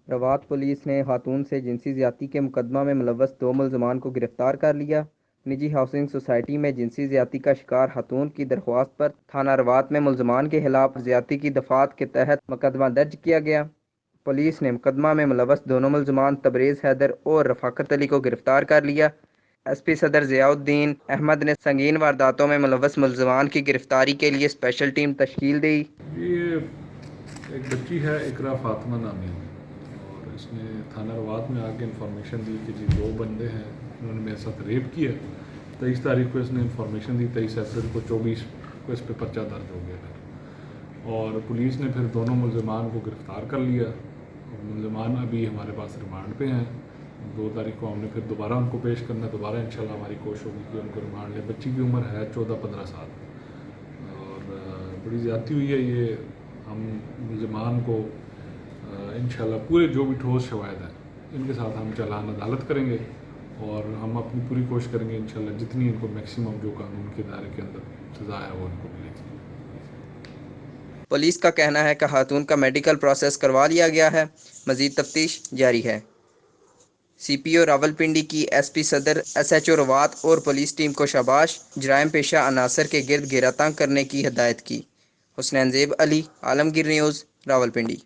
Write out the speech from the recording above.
Rawat police نے خاتون سے جنسی زیادتی کے مقدمہ میں ملوث 2 ملزمان کو گرفتار کر لیا۔ نجی ہاؤسنگ سوسائٹی میں جنسی زیادتی کا شکار خاتون کی درخواست پر تھانہ روات میں ملزمان کے خلاف زیادتی کی دفعات کے تحت مقدمہ درج کیا گیا۔ پولیس نے مقدمہ میں ملوث دونوں ملزمان تبریز حیدر اور رفاقت علی کو گرفتار کر لیا۔ ایس پی صدر ضیاء الدین احمد نے سنگین وارداتوں میں ملوث ملزمان کی گرفتاری کے لیے اسپیشل ٹیم تشکیل دی۔ یہ ایک بچی ہے اقرا فاطمہ نامی، اور اس نے تھانہ روات میں آ کے انفارمیشن دی کہ جی 2 بندے ہیں انہوں نے میرے ساتھ ریپ کیا۔ 23 تاریخ کو اس نے انفارمیشن دی، 23 اپریل کو 24 کو اس پہ پرچہ درج ہو گیا پھر، اور پولیس نے پھر دونوں ملزمان کو گرفتار کر لیا۔ ملزمان ابھی ہمارے پاس ریمانڈ پہ ہیں۔ 2 تاریخ کو ہم نے پھر دوبارہ ان کو پیش کرنا ہے، دوبارہ انشاءاللہ ہماری کوشش ہوگی کہ ان کو ریمانڈ لیں۔ بچی کی عمر ہے 14-15 سال، اور بڑی زیادتی ہوئی ہے۔ یہ ہم ملزمان کو انشاءاللہ پورے جو بھی ٹھوس شواہد ہیں ان کے ساتھ ہم چالان عدالت کریں گے، اور ہم اپنی پوری کوشش کریں گے انشاءاللہ جتنی ان کو میکسیمم جو قانون کے دائرے کے اندر سزا ہے وہ ان کو ملے گی۔ پولیس کا کہنا ہے کہ خاتون کا میڈیکل پروسیس کروا لیا گیا ہے، مزید تفتیش جاری ہے۔ سی پی او راولپنڈی کی ایس پی صدر، ایس ایچ او روات اور پولیس ٹیم کو شاباش، جرائم پیشہ عناصر کے گرد گھیرا تنگ کرنے کی ہدایت کی۔ حسنین زیب علی، عالمگیر نیوز، راولپنڈی۔